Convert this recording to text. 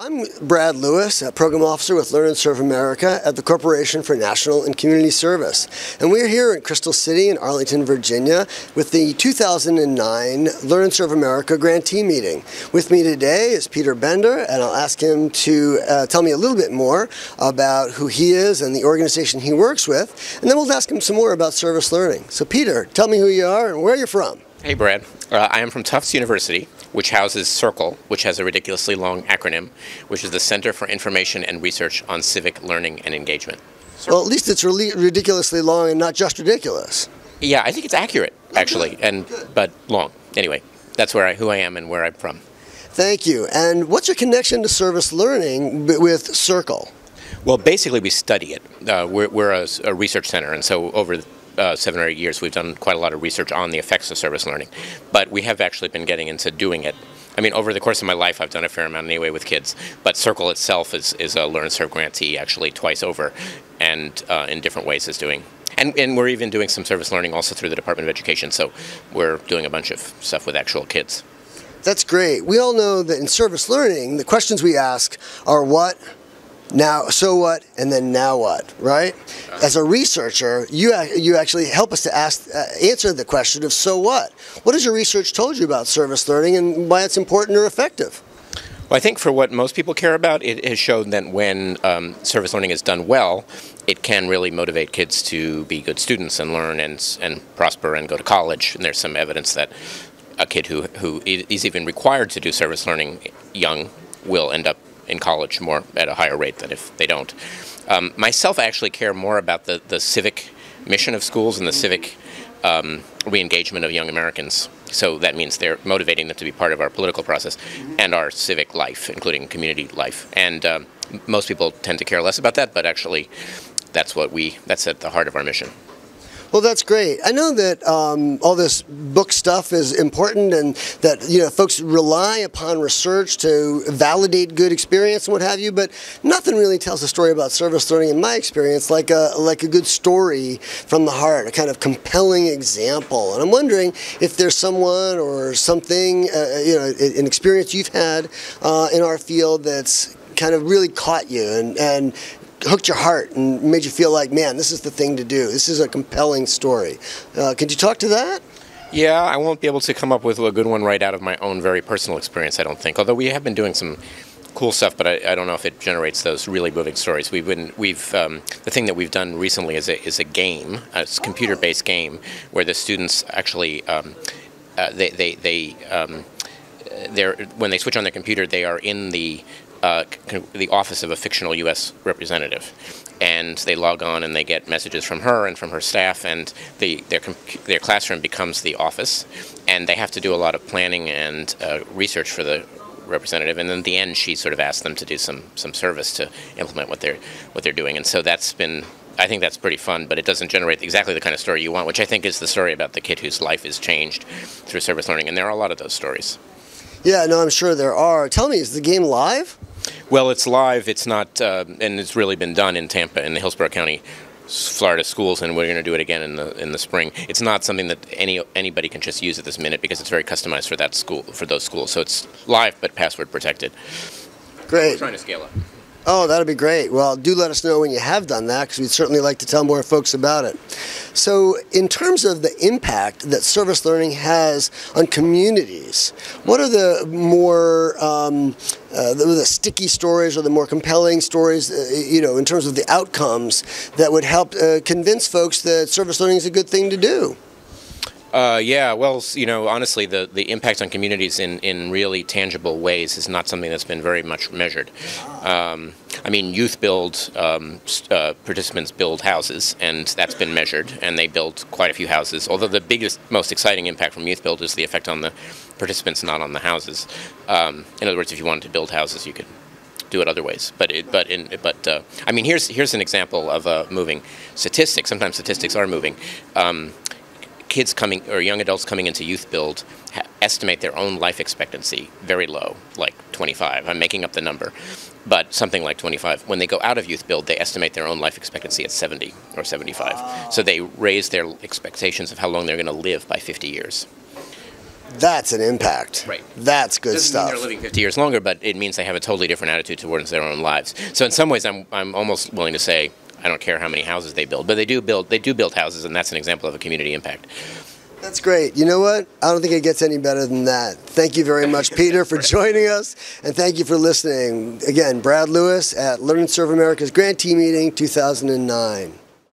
I'm Brad Lewis, a Program Officer with Learn and Serve America at the Corporation for National and Community Service. And we're here in Crystal City in Arlington, Virginia with the 2009 Learn and Serve America Grantee Meeting. With me today is Peter Bender, and I'll ask him to tell me a little bit more about who he is and the organization he works with, and then we'll ask him some more about service learning. So Peter, tell me who you are and where you're from. Hey Brad, I am from Tufts University, which houses CIRCLE, which has a ridiculously long acronym, which is the Center for Information and Research on Civic Learning and Engagement. Well, at least it's ridiculously long and not just ridiculous. Yeah, I think it's accurate, actually, but long. Anyway, that's who I am and where I'm from. Thank you. And what's your connection to service learning with CIRCLE? Well, basically we study it. We're a research center, and so over 7 or 8 years, we've done quite a lot of research on the effects of service learning. But we have actually been getting into doing it. I mean, over the course of my life, I've done a fair amount anyway with kids. But CIRCLE itself is a Learn and Serve grantee actually twice over, and in different ways is doing. And we're even doing some service learning also through the Department of Education. So we're doing a bunch of stuff with actual kids. That's great. We all know that in service learning, the questions we ask are what, now, so what, and then now what, right? As a researcher, you actually help us to answer the question of so what. What has your research told you about service learning and why it's important or effective? Well, I think for what most people care about, it has shown that when service learning is done well, it can really motivate kids to be good students and learn and prosper and go to college. And there's some evidence that a kid who is even required to do service learning young will end up in college more at a higher rate than if they don't. Myself, I actually care more about the civic mission of schools and the civic re-engagement of young Americans. So that means they're motivating them to be part of our political process and our civic life, including community life. And most people tend to care less about that, but actually that's at the heart of our mission. Well, that's great. I know that all this book stuff is important, and that folks rely upon research to validate good experience and what have you. But nothing really tells a story about service learning, in my experience, like a good story from the heart, a kind of compelling example. And I'm wondering if there's someone or something, an experience you've had in our field that's kind of really caught you and hooked your heart and made you feel like, man, this is the thing to do. This is a compelling story. Could you talk to that? Yeah, I won't be able to come up with a good one right out of my own very personal experience, I don't think. Although we have been doing some cool stuff, but I don't know if it generates those really moving stories. The thing that we've done recently is a game, a computer-based game, where the students actually when they switch on their computer, they are in the office of a fictional U.S. representative, and they log on and they get messages from her and from her staff, and their classroom becomes the office, and they have to do a lot of planning and research for the representative, and then at the end she sort of asks them to do some service to implement what they're doing, and so I think that's pretty fun, but it doesn't generate exactly the kind of story you want, which I think is the story about the kid whose life is changed through service learning, and there are a lot of those stories. Yeah, no, I'm sure there are. Tell me, is the game live? Well, it's live. It's not, and it's really been done in Tampa, in the Hillsborough County, Florida schools, and we're going to do it again in the spring. It's not something that anybody can just use at this minute because it's very customized for those schools. So it's live but password protected. Great. We're trying to scale up. Oh, that'll be great. Well, do let us know when you have done that, because we'd certainly like to tell more folks about it. So in terms of the impact that service learning has on communities, what are the more the sticky stories or the more compelling stories, in terms of the outcomes that would help convince folks that service learning is a good thing to do? Yeah, well, honestly, the impact on communities in really tangible ways is not something that's been very much measured. I mean, youth participants build houses, and that's been measured, and they build quite a few houses, although the biggest, most exciting impact from youth build is the effect on the participants, not on the houses. In other words, if you wanted to build houses, you could do it other ways. I mean, here's an example of moving statistics. Sometimes statistics are moving. Kids coming, or young adults coming into youth build, estimate their own life expectancy very low, like 25. I'm making up the number, but something like 25. When they go out of youth build, they estimate their own life expectancy at 70 or 75. So they raise their expectations of how long they're going to live by 50 years. That's an impact. Right. That's good Doesn't stuff. mean they're living 50 years longer, but it means they have a totally different attitude towards their own lives. So in some ways, I'm almost willing to say I don't care how many houses they build, but they do build houses, and that's an example of a community impact. That's great. You know what? I don't think it gets any better than that. Thank you very much, Peter, for joining us, and thank you for listening. Again, Brad Lewis at Learn and Serve America's Grantee Meeting 2009.